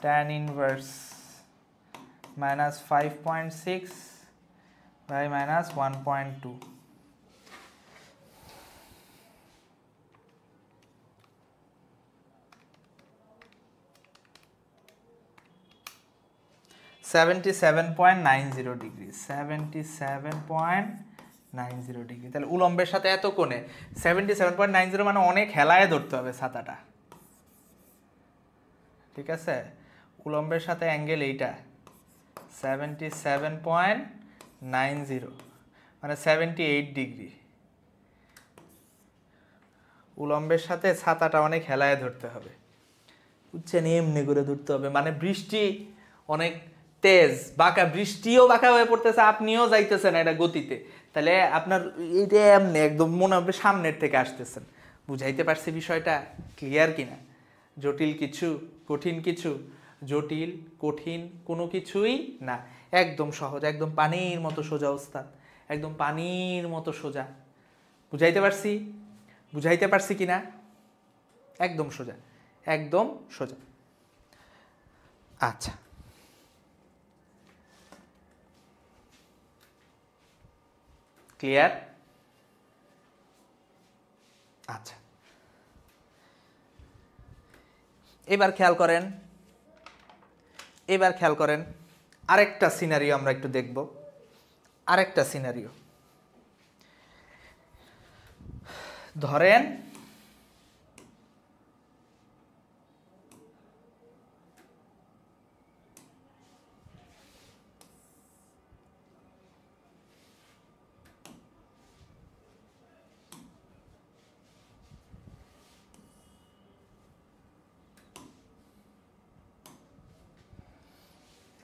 tan inverse minus 5.6 by minus 1.2, (77.90 degree) 77.90 degree. তাহলে উলম্বের সাথে এত কোণে 77.90 মানে অনেক হেলায় ধরতে হবে ছাতাটা, ঠিক আছে। উলম্বের সাথে অ্যাঙ্গেল এইটা 77.90 মানে 78 ডিগ্রি। উলম্বের সাথে ছাতাটা অনেক হেলায় ধরতে হবে, বুঝছেন, এমনি করে ধরতে হবে, মানে বৃষ্টি অনেক তেজ, বাঁকা, বৃষ্টিও বাঁকা হয়ে পড়তেছে, আপনিও যাইতেছেন এটা গতিতে, তাহলে আপনার এইটা এমনি একদম মনে হবে সামনের থেকে আসতেছেন। বুঝাইতে পারছি বিষয়টা, ক্লিয়ার কিনা? জটিল কিছু, কঠিন কিছু? জটিল কঠিন কোনো কিছুই না, একদম সহজ, একদম পানির মতো সোজা ওস্তাদ, একদম পানির মতো সোজা। বুঝাইতে পারছি কিনা? একদম সোজা, একদম সোজা। আচ্ছা, ক্লিয়ার? আচ্ছা, এবার খেয়াল করেন আরেকটা সিনারিও আমরা একটু দেখব। আরেকটা সিনারিও, ধরেন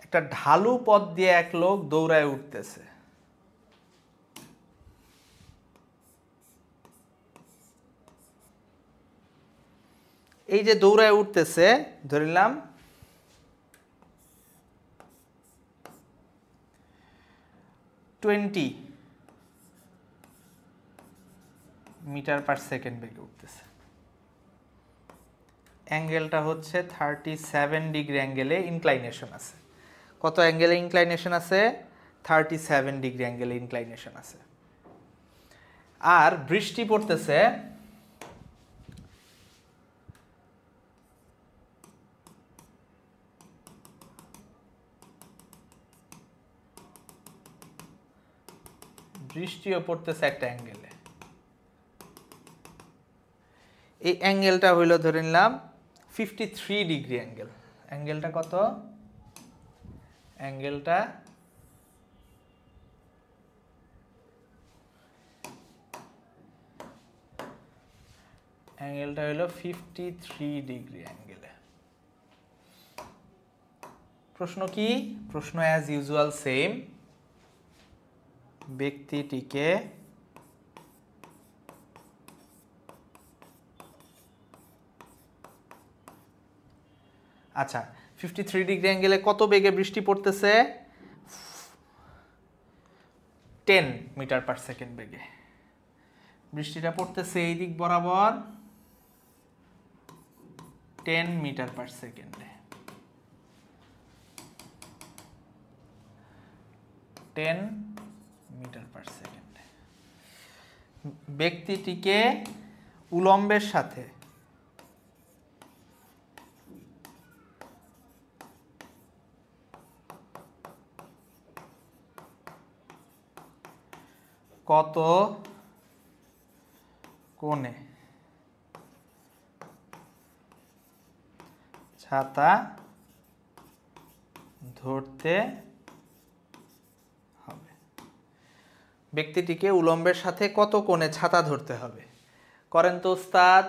একটা ঢালু পথ দিয়ে এক লোক দৌড়ায় উঠতেছে। এই যে দৌড়ায় উঠতেছে, ধরিলাম 20 মিটার পার সেকেন্ড বেগে উঠতেছে। অ্যাঙ্গেলটা হচ্ছে 37 ডিগ্রি অ্যাঙ্গেলে ইনক্লাইনেশন আছে। কত অ্যাঙ্গেলে ইনক্লাইনেশন আছে? 37 ডিগ্রি অ্যাঙ্গেলে ইনক্লাইনেশন আছে। আর বৃষ্টি পড়তেছে বৃষ্টিও পড়তেছে একটা অ্যাঙ্গেলে। এই অ্যাঙ্গেলটা হইল ধরে নিলাম 53 ডিগ্রি অ্যাঙ্গেল। অ্যাঙ্গেলটা কত? অ্যাঙ্গেলটা হইল 53 ডিগ্রি অ্যাঙ্গেলে। প্রশ্ন কি? প্রশ্ন অ্যাজ ইউজুয়াল সেম। ব্যক্তিটিকে আচ্ছা 53 ডিগ্রি অ্যাঙ্গেলে কত বেগে বৃষ্টি পড়তেছে? 10 মিটার পার সেকেন্ড বেগে। বৃষ্টিটা পড়তেছে এই দিক বরাবর 10 মিটার পার সেকেন্ডে। 10 মিটার পার সেকেন্ডে। ব্যক্তিটিকে উলম্বের সাথে কত কোণে ছাতা ধরতে হবে? ব্যক্তিটিকে উলম্বের সাথে কত কোণে ছাতা ধরতে হবে? করেন তো ওস্তাদ,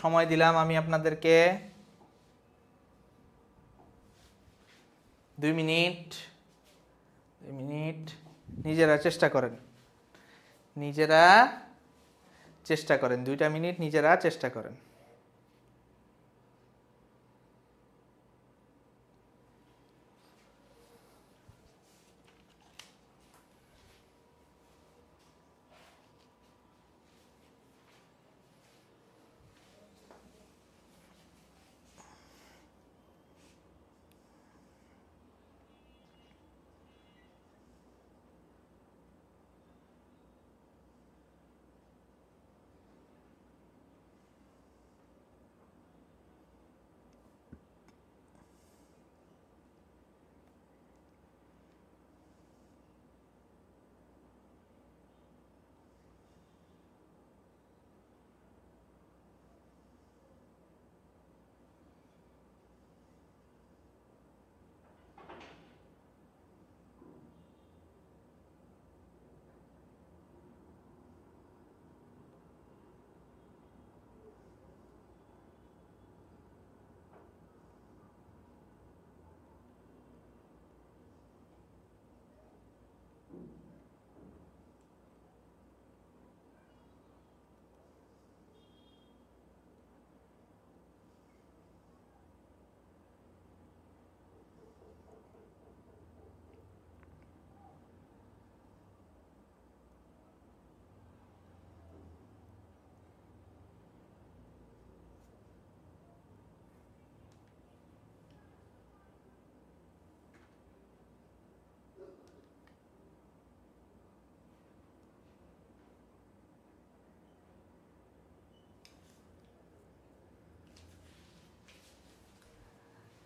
সময় দিলাম আমি আপনাদেরকে 2 মিনিট। নিজেরা চেষ্টা করেন, 2টা মিনিট নিজেরা চেষ্টা করেন।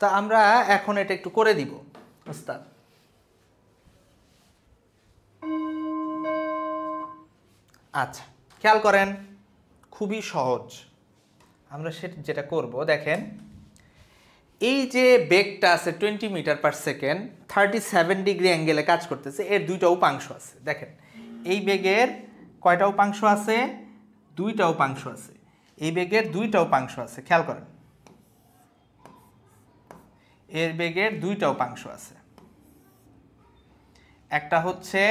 তা আমরা এখন এটা একটু করে দিব ওস্তাদ। আচ্ছা খেয়াল করেন, খুবই সহজ। আমরা যেটা করব দেখেন, এই যে বেগটা আছে 20 মিটার পার সেকেন্ড 37 ডিগ্রি অ্যাঙ্গেলে কাজ করতেছে, এর দুইটা উপাংশ আছে। দেখেন এই বেগের কয়টা উপাংশ আছে? দুইটা উপাংশ আছে। এই বেগের দুইটা উপাংশ আছে, খেয়াল করেন, এর বেগের দুইটা উপাংশ আছে। একটা হচ্ছে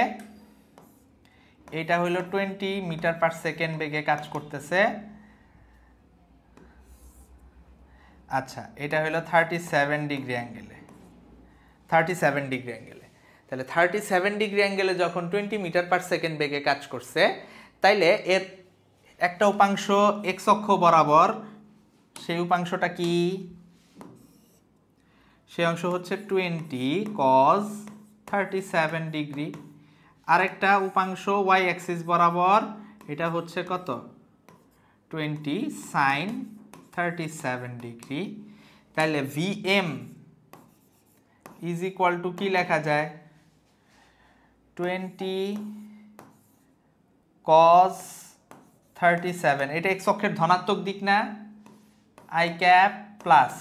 এটা হলো 20 মিটার পার সেকেন্ড বেগে কাজ করতেছে, আচ্ছা এটা হলো 37 ডিগ্রি অ্যাঙ্গেলে, 37 ডিগ্রি অ্যাঙ্গেলে। তাহলে 37 ডিগ্রি অ্যাঙ্গেলে যখন 20 মিটার পার সেকেন্ড বেগে কাজ করছে, তাইলে এর একটা উপাংশ এক্স অক্ষ বরাবর, সেই উপাংশটা কি? সেই অংশ হচ্ছে 20 cos 37 ডিগ্রি। আরেকটা উপাংশ ওয়াই অ্যাক্সিস বরাবর, এটা হচ্ছে কত? 20 sin 37 ডিগ্রি। তাহলে Vm ইজ ইকুয়াল টু কি লেখা যায়? 20 cos 37, এটা এক্স অক্ষের ধনাত্মক দিক না? I cap plus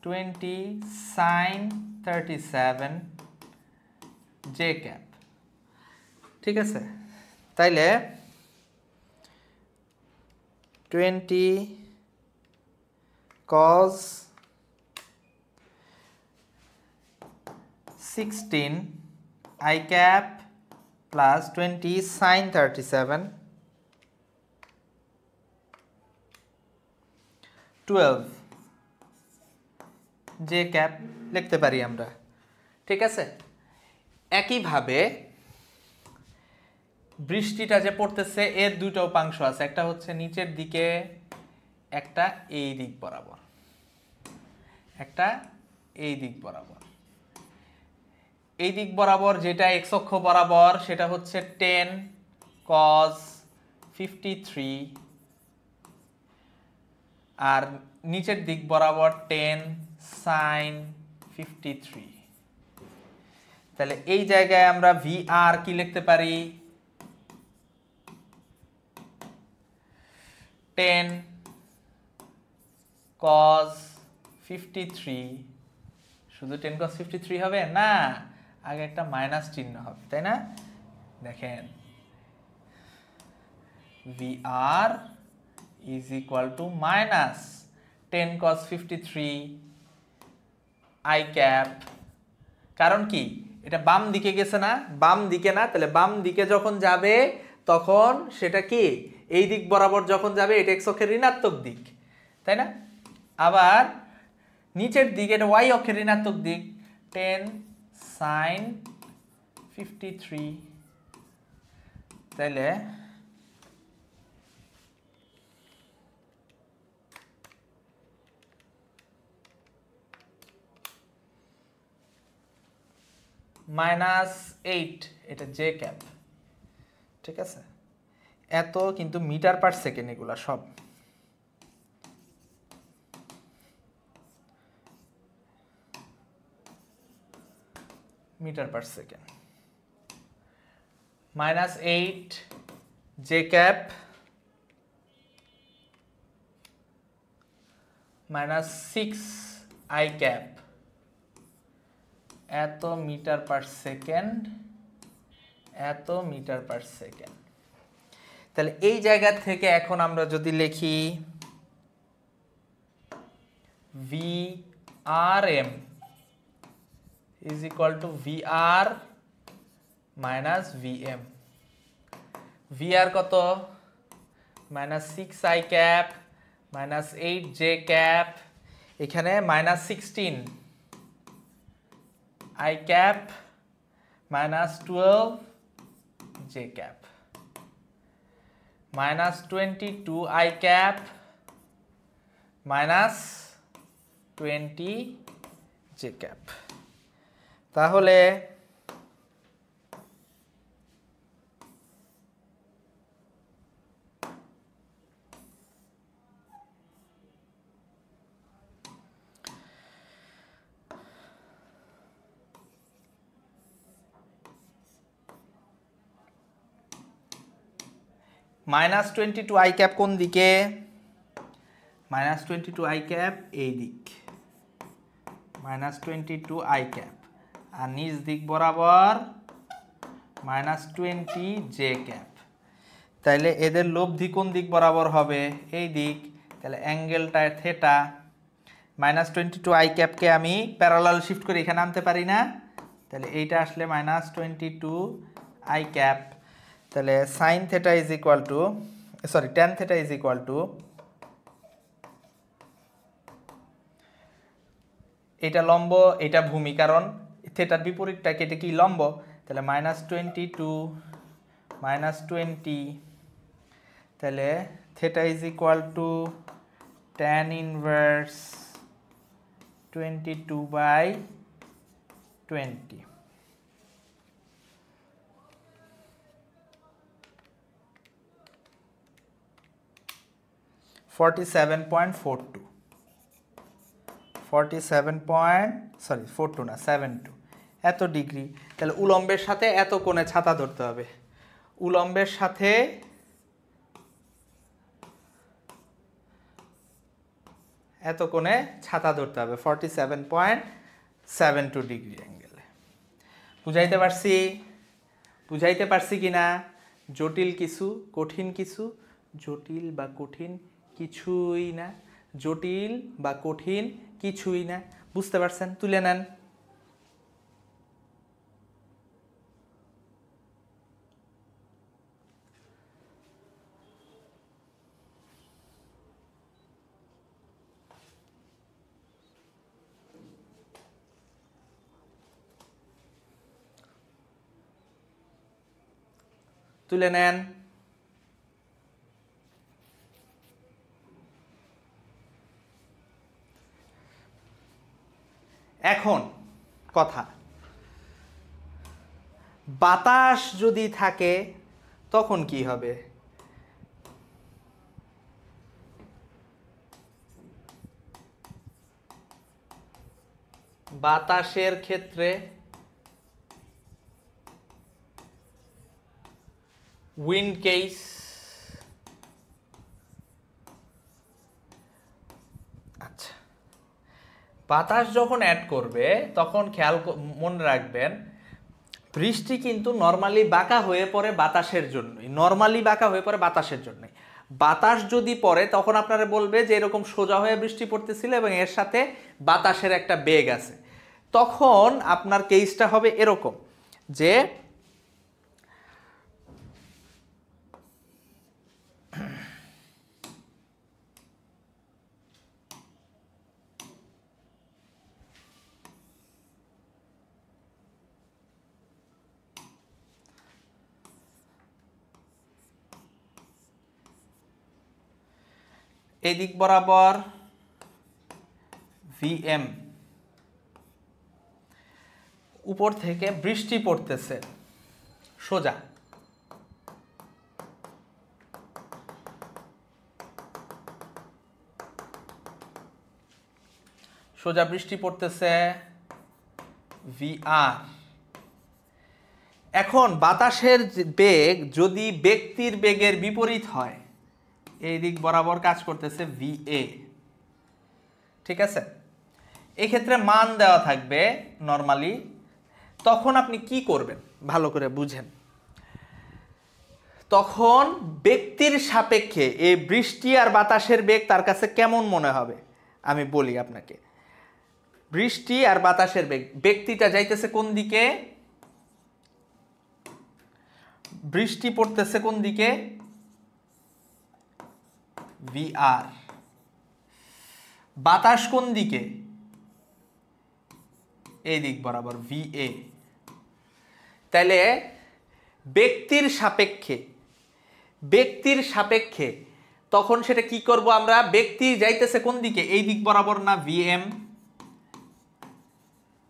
20 sin 37 J cap. ঠিক আছে, তাইলে 20 cos 16 I cap plus 20 sin 37 12 J cap লিখতে পারি আমরা। ঠিক আছে, একইভাবে বৃষ্টিটা যে পড়তেছে এর দুটো উপাংশ আছে, একটা হচ্ছে নিচের দিকে, একটা এই দিক বরাবর, একটা এই দিক বরাবর। এই দিক বরাবর যেটা এক্স অক্ষ বরাবর সেটা হচ্ছে 10 cos 53, আর নিচের দিক বরাবর 10 sin 53। তাহলে এই জায়গায় আমরা ভি আর কি লিখতে পারি? 10 cos 53, শুধু 10 cos 53 হবে না, আগে একটা মাইনাস চিহ্ন হবে, তাই না? দেখেন VR is equal to minus 10 cos 53 I cap। কারণ কি? এটা বাম দিকে গেছে না? বাম দিকে না, তাহলে বাম দিকে যখন যাবে তখন সেটা কি? এই দিক বরাবর যখন যাবে এটা এক্স অক্ষের ঋণাত্মক দিক, তাই না? আবার নিচের দিক, এটা ওয়াই অক্ষের ঋণাত্মক দিক, 10 sin 53। তাইলে -8, এটা জে ক্যাপ। ঠিক আছে, এত কিন্তু মিটার পার সেকেন্ড, এগুলা সব metre per second. -8 j cap -6 I cap, এত মিটার পার সেকেন্ড, এত মিটার পার সেকেন্ড। তাহলে এই জায়গা থেকে এখন আমরা যদি লিখি VRM is equal to VR minus VM। VR কত? -6 I cap -8 J cap, এখানে -16 I cap -12 J cap, -22 I cap -20 J cap। তাহলে -22 i ক্যাপ কোন দিকে? -22 i ক্যাপ এই দিক, -22 i ক্যাপ, আর নিচ দিক বরাবর -20 j ক্যাপ। তাইলে এদের লব্ধি কোন দিক বরাবর হবে? এই দিক। তাহলে অ্যাঙ্গেলটা থেটা। -22 i ক্যাপকে আমি প্যারালাল শিফট করে এখানে আনতে পারি না? তাহলে এইটা আসলে -22 i ক্যাপ। তাহলে sine theta is equal two, sorry tan theta is equal two, এটা লম্ব এটা ভূমি, কারণ থেটার বিপরীতটা কেটে কি লম্ব। তাহলে -22 -20, তাহলে theta is equal to tan inverse 22/20। 72 এত ডিগ্রি। তাহলে উলম্বের সাথে এত কোণে ছাতা ধরতে হবে, উলম্বের সাথে এত কোণে ছাতা ধরতে হবে 47.72 ডিগ্রি অ্যাঙ্গেলে। বুঝাইতে পারছি? বুঝাইতে পারছি কিনা? জটিল কিছু, কঠিন কিছু? জটিল বা কঠিন কিছুই না, জটিল বা কঠিন কিছুই না। বুঝতে পারছেন? তুলে নেন। তুলে নেন। এখন কথা, বাতাস যদি থাকে তখন কি হবে? বাতাসের ক্ষেত্রে উইন্ড কেস, আচ্ছা, বাতাস যখন অ্যাড করবে তখন মনে রাখবেন বৃষ্টি কিন্তু নর্মালি বাঁকা হয়ে পড়ে বাতাসের জন্যই, নর্মালি বাঁকা হয়ে পড়ে বাতাসের জন্যই। বাতাস যদি পড়ে তখন আপনারা বলবে যে এরকম সোজা হয়ে বৃষ্টি পড়তেছিল এবং এর সাথে বাতাসের একটা বেগ আছে, তখন আপনার কেসটা হবে এরকম যে এদিক বরাবর ভিএম, উপর থেকে বৃষ্টি পড়তেছে সোজা, সোজা বৃষ্টি পড়তেছে ভিআর। এখন বাতাসের বেগ যদি ব্যক্তির বেগের বিপরীত হয়, এই দিক বরাবর কাজ করতেছে ভিএ, ঠিক আছে? এক্ষেত্রে মান দেওয়া থাকবে নরমালি। তখন আপনি কি করবেন ভালো করে বুঝেন। তখন ব্যক্তির সাপেক্ষে এই বৃষ্টি আর বাতাসের বেগ তার কাছে কেমন মনে হবে আমি বলি আপনাকে। বৃষ্টি আর বাতাসের বেগ, ব্যক্তিটা যাইতেছে কোন দিকে, বৃষ্টি পড়তেছে কোন দিকে, ভিআর। বাতাস কোন দিকে, এই দিক বরাবর ভিএ। তাহলে ব্যক্তির সাপেক্ষে, ব্যক্তির সাপেক্ষে তখন সেটা কি করব আমরা, ব্যক্তি যাইতেছে কোন দিকে, এই দিক বরাবর না ভিএম,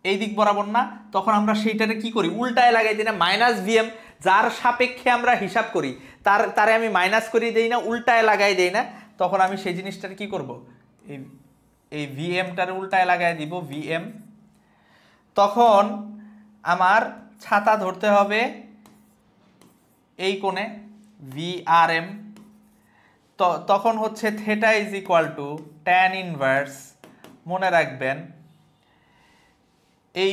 এই দিক বরাবর না, তখন আমরা সেইটারে কি করি, উল্টায় লাগাই দিই না, মাইনাস ভিএম। যার সাপেক্ষে আমরা হিসাব করি তারে আমি মাইনাস করে দেই না, উল্টায় লাগাই দেই না, তখন আমি সেই জিনিসটার কি করব, এই ভিএমটারে উল্টায় লাগাই দিব ভিএম। তখন আমার ছাতা ধরতে হবে এই কোণে, VRM, তখন হচ্ছে theta is equal to tan inverse, মনে রাখবেন এই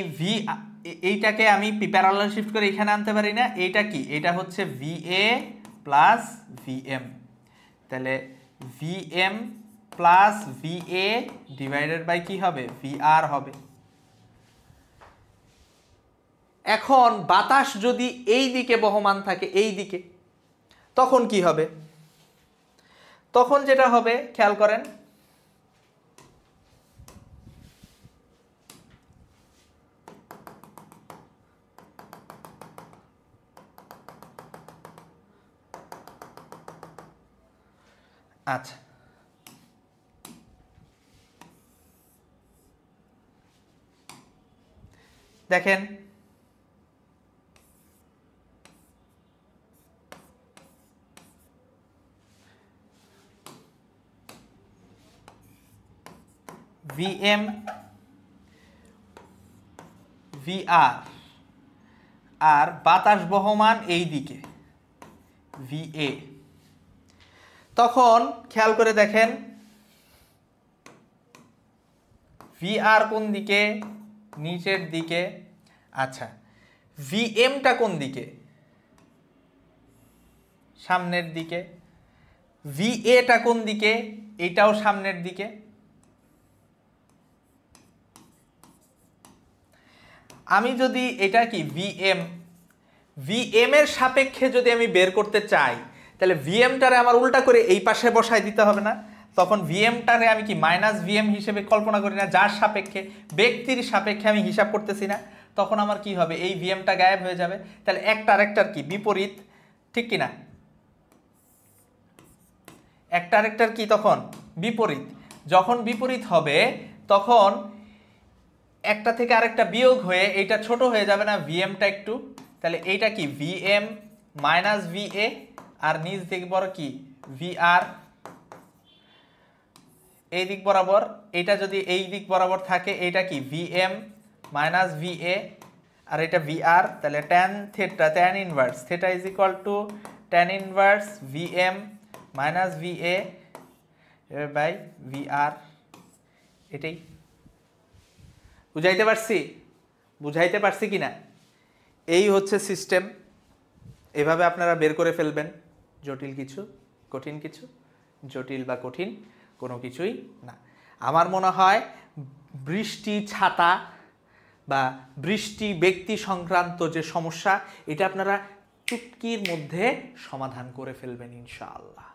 এইটাকে আমি প্যারালাল শিফট করে এখানে আনতে পারি না, এইটা কি, এটা হচ্ছে VA প্লাস VM, তাহলে VM plus VA divided by কি হবে, VR হবে। এখন বাতাস যদি এই দিকে বহমান থাকে, এই দিকে, তখন কি হবে, তখন যেটা হবে খেয়াল করেন, আচ্ছা দেখেন VM VR আর বাতাস বহমান এই দিকে VA, তখন খেয়াল করে দেখেন VR কোন দিকে, নিচের দিকে, আচ্ছা VMটা কোন দিকে, সামনের দিকে, VAটা কোন দিকে, এটাও সামনের দিকে। আমি যদি এটা কি VM এর সাপেক্ষে যদি আমি বের করতে চাই, তাহলে VMটারে আমার উল্টা করে এই পাশে বসাই দিতে হবে না, তখন VMটারে আমি কি মাইনাস VM হিসেবে কল্পনা করি না, যার সাপেক্ষে, ব্যক্তির সাপেক্ষে আমি হিসাব করতেছি না, তখন আমার কি হবে, এই VMটা গায়েব হয়ে যাবে, তাহলে একটা আরেকটার কি বিপরীত, ঠিক কি না, একটা আরেকটার কি তখন বিপরীত, যখন বিপরীত হবে তখন একটা থেকে আরেকটা বিয়োগ হয়ে এইটা ছোট হয়ে যাবে না, VMটা একটু, তাহলে এইটা কি VM মাইনাস VA আর নিচ দিক বড় কি VR, এই দিক বরাবর, এটা যদি এই দিক বরাবর থাকে এটা কি VM মাইনাস VA আর এটা VR, তাহলে tan theta, tan inverse theta is equal to tan inverse VM minus VA by VR, এটাই বুঝাইতে পারছি কিনা? এই হচ্ছে সিস্টেম, এভাবে আপনারা বের করে ফেলবেন জটিল কিছু, কঠিন কিছু, জটিল বা কঠিন কোনো কিছুই না। আমার মনে হয় বৃষ্টি ছাতা বা বৃষ্টি ব্যক্তি সংক্রান্ত যে সমস্যা, এটা আপনারা চুটকির মধ্যে সমাধান করে ফেলবেন ইনশাআল্লাহ।